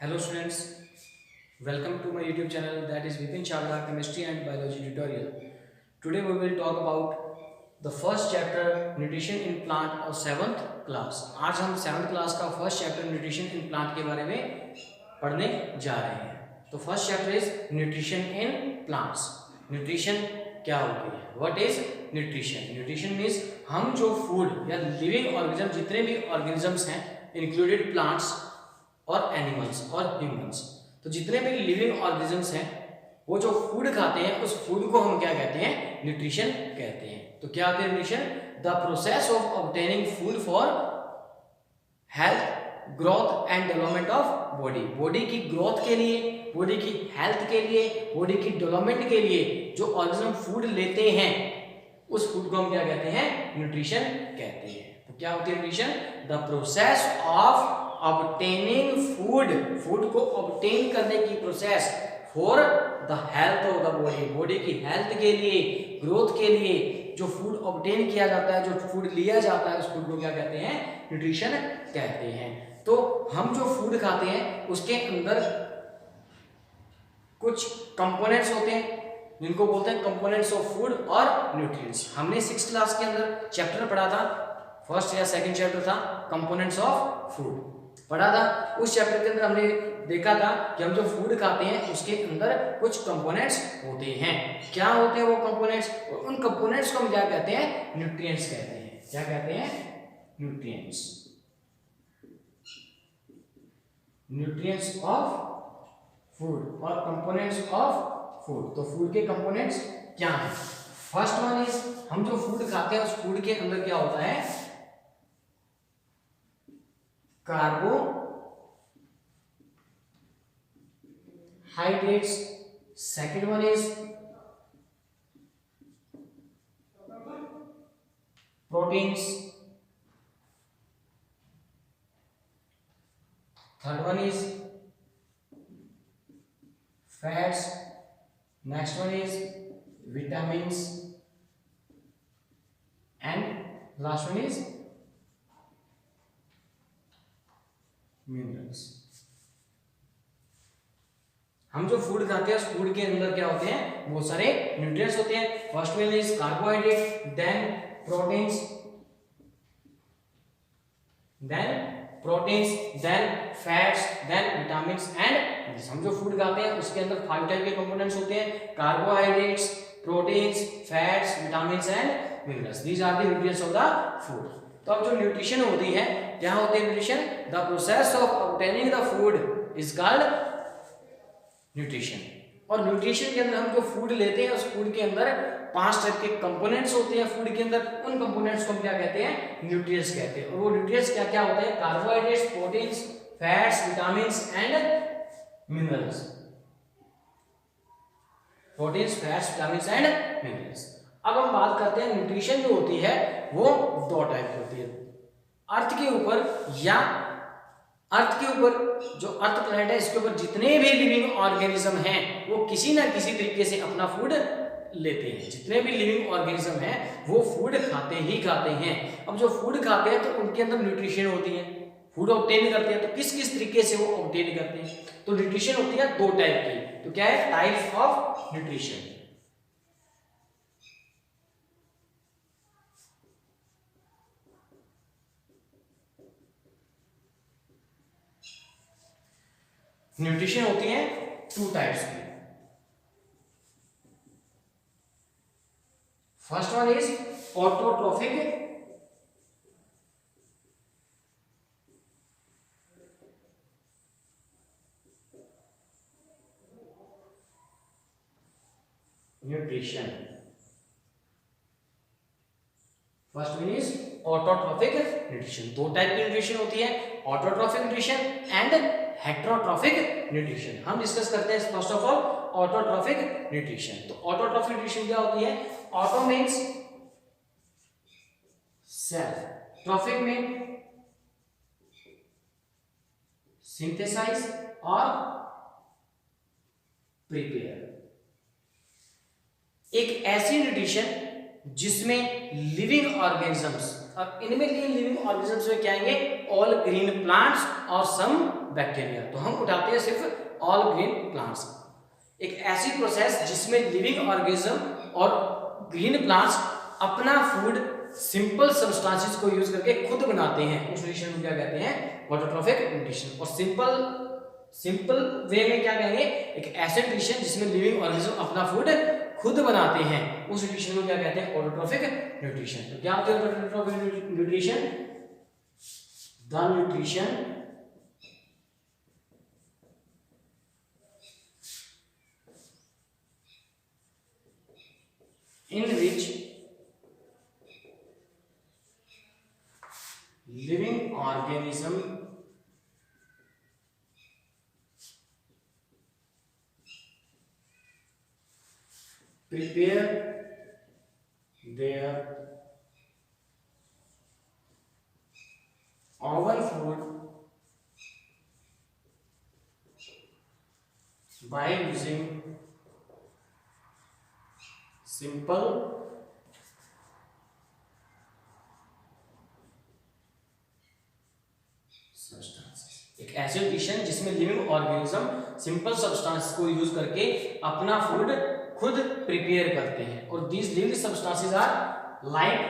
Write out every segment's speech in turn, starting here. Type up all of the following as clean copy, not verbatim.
Hello students, welcome to my YouTube channel that is Vipin Chavda Chemistry and Biology Tutorial. Today we will talk about the first chapter Nutrition in Plant और 7th class. आज हम 7th class का first chapter Nutrition in Plant के बारे में पढ़ने जा रहे हैं. तो first chapter is Nutrition in Plants. Nutrition क्या होती है? What is nutrition? Nutrition means हम जो food या living organism जितने भी organisms हैं included plants और एनिमल्स और ह्यूमंस, तो जितने भी लिविंग ऑर्गेनिजम्स हैं वो जो फूड खाते हैं उस फूड को हम क्या कहते हैं? न्यूट्रिशन कहते हैं. तो क्या होता है nutrition? The process of obtaining food for health, growth and development of body. Body की ग्रोथ के लिए, बॉडी की हेल्थ के लिए, बॉडी की डेवलपमेंट के लिए जो ऑर्गेनिज्म फूड लेते हैं उस फूड को हम क्या कहते हैं? न्यूट्रिशन कहते हैं. तो क्या होती है nutrition? The process of obtaining food, food को obtain करने की process for the health of the body, body की हेल्थ के लिए, ग्रोथ के लिए जो फूड obtain किया जाता है, जो फूड लिया जाता है उस फूड को क्या कहते हैं? न्यूट्रिशन कहते हैं. तो हम जो फूड खाते हैं उसके अंदर कुछ कंपोनेंट्स होते हैं जिनको बोलते हैं कंपोनेंट्स ऑफ फूड और न्यूट्रिएंट्स. हमने 6th क्लास के अंदर चैप्टर पढ़ा था, फर्स्ट या सेकंड चैप्टर था कंपोनेंट्स ऑफ फूड पढ़ा था. उस चैप्टर के अंदर हमने देखा था कि हम जो फूड खाते हैं उसके अंदर कुछ कंपोनेंट्स होते हैं. क्या होते हैं वो कंपोनेंट्स? और उन कंपोनेंट्स को हम क्या कहते हैं? न्यूट्रिएंट्स कहते हैं. क्या कहते हैं? न्यूट्रिएंट्स. न्यूट्रिएंट्स ऑफ फूड और कंपोनेंट्स ऑफ फूड. तो फूड के कंपोनेंट्स क्या हैं? फर्स्ट वन इज हम जो फूड खाते हैं उस फूड के अंदर क्या होता है? carbohydrates. Second one is proteins. Third one is fats. Next one is vitamins, and last one is minerals. हम जो फूड खाते हैं उस फूड के अंदर क्या होते हैं? बहुत सारे न्यूट्रिएंट्स होते हैं. First one is carbohydrate, then proteins, then fats, then vitamins and. हम जो फूड खाते हैं उसके अंदर 5 टाइप के कंपोनेंट्स होते हैं: carbohydrates, proteins, fats, vitamins and minerals. These are the nutrients of the food. तो अब जो न्यूट्रिशन होती है, क्या होती है nutrition? The process of obtaining the food is called nutrition. और न्यूट्रिशन के अंदर हम जो फूड लेते हैं उस फूड के अंदर 5 टाइप के कंपोनेंट्स होते हैं फूड के अंदर. उन कंपोनेंट्स को हम क्या कहते हैं? न्यूट्रिएंट्स कहते हैं. और वो न्यूट्रिएंट्स क्या क्या होते हैं? Carbohydrates, proteins, fats, vitamins and minerals. Proteins, fats, vitamins and minerals. अब हम बात करते हैं न्यूट्रिशन जो होती है वो 2 टाइप की होती है. अर्थ के ऊपर या अर्थ के ऊपर जो अर्थ प्लैनेट है इसके ऊपर जितने भी लिविंग ऑर्गेनिज्म हैं वो किसी ना किसी तरीके से अपना फूड लेते हैं. जितने भी लिविंग ऑर्गेनिज्म हैं वो फूड खाते ही खाते हैं. अब जो फूड खाते हैं तो उनके अंदर न्यूट्रिशन होती है, फूड ऑब्टेन करते हैं. तो किस किस तरीके से वो ऑब्टेन करते हैं? तो न्यूट्रिशन होती है 2 टाइप की. तो क्या है? Types of nutrition. न्यूट्रिशन होती है 2 टाइप्स की. First one is autotrophic nutrition. First one is autotrophic nutrition. 2 type की न्यूट्रिशन होती है, autotrophic nutrition and heterotrophic nutrition. हम डिस्कस करते हैं first of all autotrophic nutrition. तो ऑटोट्रोफिक न्यूट्रिशन क्या होती है? Auto means self, trophic mean synthesize और प्रिपेयर. एक ऐसी न्यूट्रिशन जिसमें लिविंग ऑर्गेनिजम्स। अब इनमें लिविंग ऑर्गेनिजम्स में क्या आएंगे? ऑल ग्रीन प्लांट्स और सम बैक्टीरिया। तो हम उठाते हैं सिर्फ ऑल ग्रीन प्लांट्स। एक ऐसी प्रोसेस जिसमें लिविंग ऑर्गेनिज्म और ग्रीन प्लांट्स अपना फूड सिंपल सब्सटेंसेस को यूज करके खुद बनाते हैं, उस न्यूट्रिशन को क्या कहते हैं? Autotrophic nutrition. और सिंपल वे में क्या कहेंगे? एक ऐसे न्यूट्रिशन जिसमें लिविंग ऑर्गेनिज्म अपना फूड खुद बनाते हैं, उस न्यूट्रिशन को क्या कहते हैं? Autotrophic nutrition. तो क्या होता है autotrophic nutrition? The nutrition in which living organism prepare their own food by using simple substances. एक ऐसे न्यूट्रिशन जिसमें लिविंग ऑर्गेनिज्म सिंपल सब्सटेंस को यूज करके अपना फूड खुद प्रिपेयर करते हैं। और these living substances are like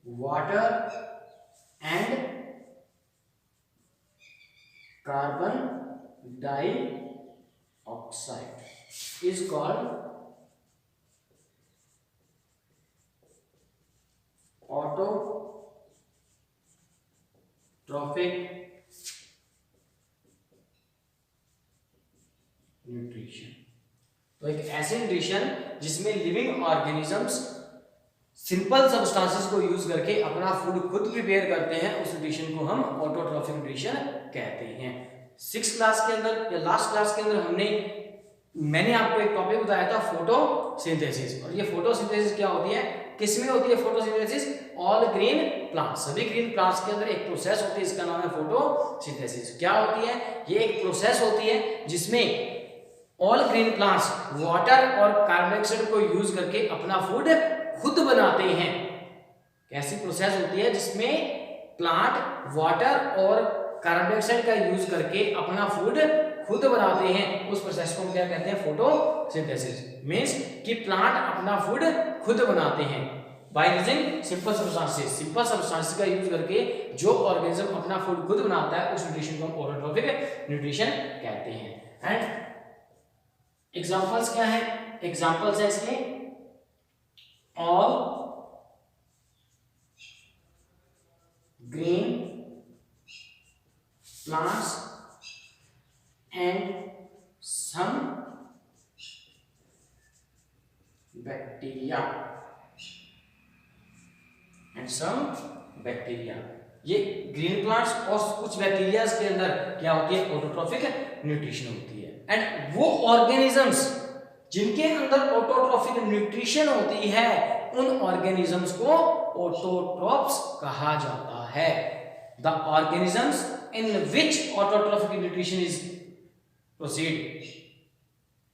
water and carbon dioxide is called autotrophic nutrition. तो एक ऐसे न्यूट्रिशन जिसमें लिविंग ऑर्गेनिजम्स सिंपल सब्सटेंसेस को यूज करके अपना फूड खुद प्रिपेयर करते हैं, उस न्यूट्रिशन को हम ऑटोट्रॉफिक न्यूट्रिशन कहते हैं। 6th क्लास के अंदर या लास्ट क्लास के अंदर मैंने आपको एक टॉपिक बताया था फोटोसिंथेसिस। और ये फोटोसिंथेसिस क्या होती है? किसमें होती है फोटोसिंथेसिस? ऑल ग्रीन प्लांट्स, सभी ग्रीन प्लांट्स के अंदर एक प्रोसेस होती है, इसका नाम है फोटोसिंथेसिस। क्या होती है? ये एक प्रोसेस होती है जिसमें ऑल ग्रीन प्लांट्स वाटर और कार्बन डाइऑक्साइड को यूज करके अपना फूड खुद बनाते हैं। कैसी प्रोसेस होती है जिसमें प्लांट वाटर और कार्बन डाइऑक्साइड का यूज करके अपना फूड खुद बनाते हैं, उस प्रोसेस को हम क्या कहते हैं? फोटोसिंथेसिस। मींस कि प्लांट अपना फूड खुद बनाते हैं bye using simple substances. Simple substances का यूज करके जो ऑर्गेनिज्म अपना फूड खुद बनाता है, उस न्यूट्रिशन को हम ऑटोट्रॉफिक न्यूट्रिशन कहते हैं। एंड एग्जांपल्स क्या है? एग्जांपल्स है इसके all green plants and some bacteria ये ग्रीन प्लांट्स और कुछ बैक्टीरिया के अंदर क्या होती है? ऑटोट्रॉफिक न्यूट्रिशन होती है। एंड वो ऑर्गेनिजम्स जिनके अंदर ऑटोट्रॉफिक न्यूट्रिशन होती है, उन ऑर्गेनिजम्स को ऑटोट्रॉप्स कहा जाता है। The organisms in which autotrophic nutrition is proceed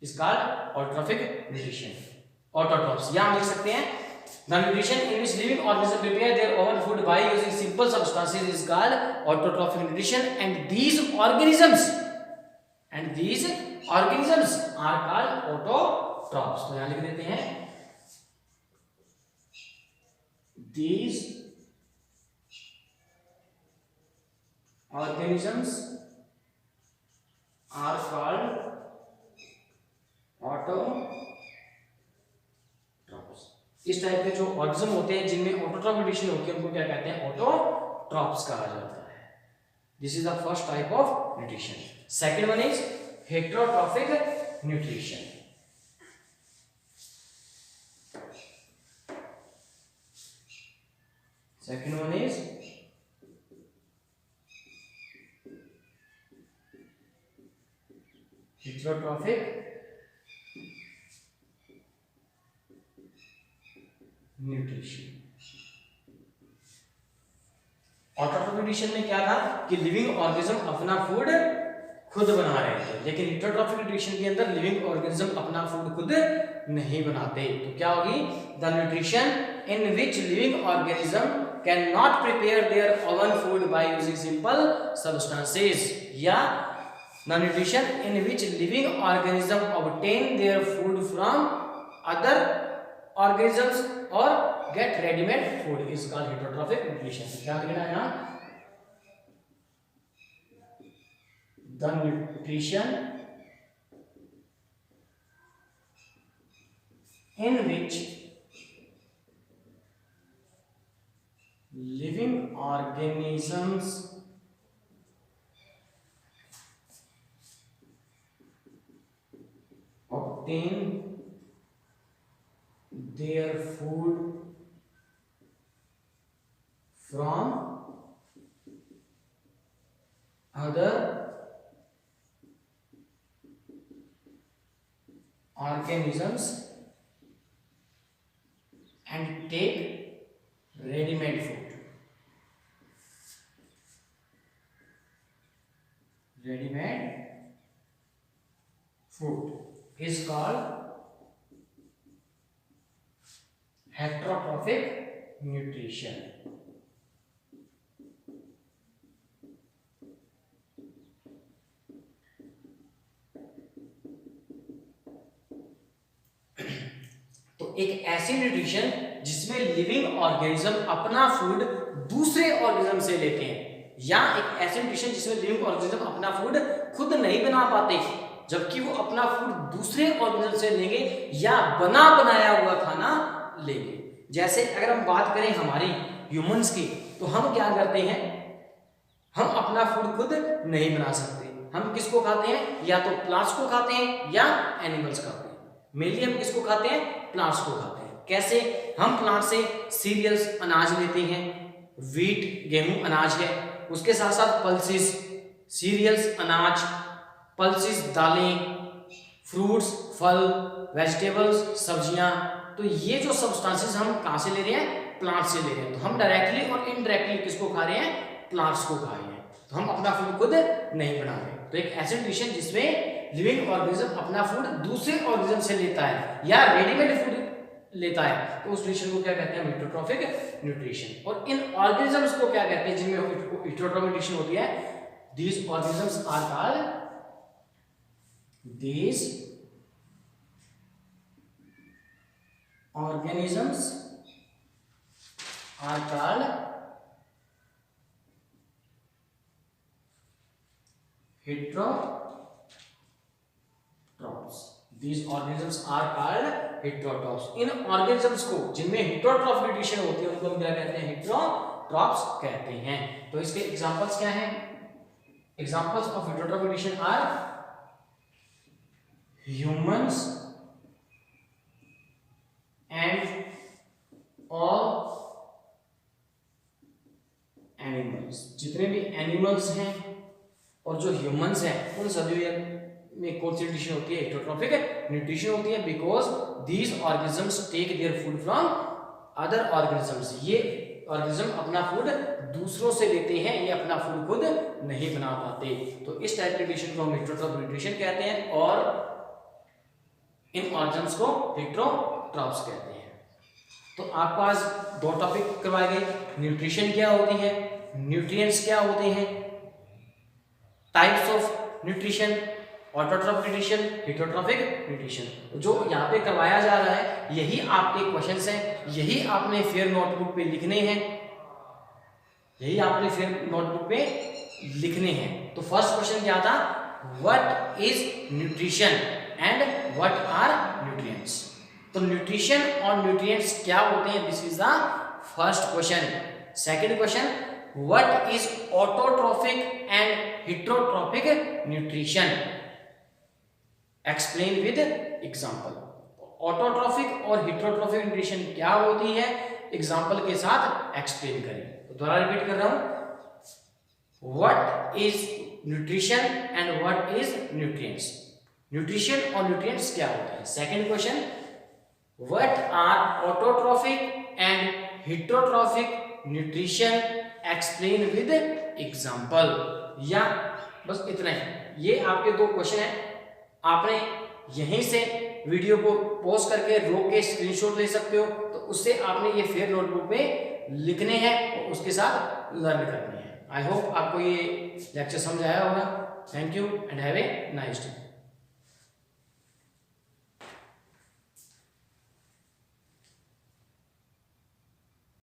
is called autotrophic nutrition. Autotrophs यहाँ लिख सकते हैं the nutrition in which living organisms prepare their own food by using simple substances is called autotrophic nutrition, and these organisms are called autotrophs. तो यहाँ लिख देते हैं these organisms are called autotrophs। इस टाइप के जो ऑर्गेनिज्म होते हैं जिनमें ऑटोट्रॉफिक न्यूट्रिशन होती है, उनको क्या कहते हैं? ऑटोट्रॉप्स कहा जाता है। This is the first type of nutrition. Second one is heterotrophic nutrition. Second one is heterotrophic nutrition. Autotrophic nutrition में क्या था कि लिविंग ऑर्गेनिज्म अपना फूड खुद बना रहे थे, लेकिन हेटेरोट्रॉफिक न्यूट्रिशन के अंदर लिविंग ऑर्गेनिज्म अपना फूड खुद नहीं बनाते। तो क्या होगी? The nutrition in which living organism can not prepare their own food by using simple substances, या the nutrition in which living organism obtain their food from other organisms और get readymade food is called heterotrophic nutrition. क्या लिखना है यहाँ? The nutrition in which living organisms obtain their food from other organisms and take ready-made food. Ready-made food is called heterotrophic nutrition. तो एक ऐसी nutrition जिसमें living organism अपना food दूसरे ऑर्गेनिज्म से लेते हैं, या एक ऐसी न्यूट्रिशन जिसमें लिविंग ऑर्गेनिज्म अपना फूड खुद नहीं बना पाते, जबकि वो अपना फूड दूसरे ऑर्गेनिज्म से लेंगे या बना बनाया हुआ खाना लेंगे। जैसे अगर हम बात करें हमारी ह्यूमंस की, तो हम क्या करते हैं? हम अपना फूड खुद नहीं बना सकते। हम किसको खाते हैं? या तो प्लांट्स को खाते हैं या एनिमल्स खाते हैं। मेनली हम किसको खाते हैं? प्लांट्स को खाते हैं। कैसे? हम प्लांट से सीरियल्स अनाज लेते हैं, वीट गेहूं अनाज है, उसके साथ साथ पल्सेस, सीरियल्स अनाज, पल्सेस दालें, फ्रूट्स फल, वेजिटेबल्स सब्जियां। तो ये जो सब्सटेंसेस हम कहां से ले रहे हैं? प्लांट से ले रहे हैं। तो हम डायरेक्टली और इनडायरेक्टली किसको खा रहे हैं? प्लांट्स को खा रहे हैं। तो हम अपना फूड खुद नहीं बना रहे। तो एक ऐसी न्यूट्रिशन जिसमें लिविंग ऑर्गेनिज्म अपना फूड दूसरे ऑर्गेनिज्म से लेता है या रेडीमेड फूड लेता है, तो उस न्यूट्रिशन को क्या कहते हैं? Heterotrophic nutrition. और इन ऑर्गेनिजम्स को क्या कहते हैं जिनमें हेटेरोट्रॉफिक न्यूट्रिशन होती है? These organisms are called these organisms are called heterotrophs. These organisms are called heterotrophs. In organisms को जिनमें heterotroph न्यूट्रिशन होती है उनको हम क्या कहते हैं? heterotrophs कहते हैं। तो इसके एग्जांपल्स क्या हैं? Examples of heterotroph nutrition are humans and all animals। जितने भी एनिमल्स हैं और जो ह्यूमंस हैं उन सभी में कौन सी न्यूट्रिशन होती है? हेटेरोट्रॉफिक न्यूट्रिशन होती है, because these organisms take their food from other organisms. ये ऑर्गेनिज्म अपना फूड दूसरों से लेते हैं, ये अपना फूड खुद नहीं बना पाते। तो इस टाइप के न्यूट्रिशन को हम हेटेरोट्रॉफिक न्यूट्रिशन कहते हैं और इन ऑर्गेनिज्म्स को हेटेरोट्रॉफ्स कहते हैं। तो आपको आज दो टॉपिक करवाए गए। न्यूट्रिशन क्या होती है, न्यूट्रिएंट्स क्या होते हैं, types of nutrition, autotrophic nutrition, heterotrophic nutrition. जो यहाँ पे करवाया जा रहा है यही आपके क्वेश्चंस हैं, यही आपने फेयर नोटबुक पे लिखने हैं, यही आपने फेयर नोटबुक पे लिखने हैं। तो फर्स्ट क्वेश्चन क्या था? What is nutrition and what are nutrients. तो न्यूट्रिशन और न्यूट्रिएंट्स क्या होते हैं? This is the first question. Second question, what is autotrophic and heterotrophic nutrition? Explain with example. Autotrophic और हेटेरोट्रॉफिक न्यूट्रिशन क्या होती है? एग्जांपल के साथ एक्सप्लेन करें। तो दोबारा रिपीट कर रहा हूं, what is nutrition and what is nutrients. Nutrition और न्यूट्रिएंट्स क्या होता है? Second question, what are autotrophic and heterotrophic nutrition? Explain with example. या बस इतना ही, ये आपके 2 क्वेश्चन हैं, आपने यहीं से वीडियो को पॉज करके रोक के स्क्रीनशॉट ले सकते हो, तो उससे आपने ये फेयर नोटबुक में लिखने हैं और उसके साथ लर्न करने हैं। आई होप आपको ये लेक्चर समझ आया होगा। Thank you and have a nice day.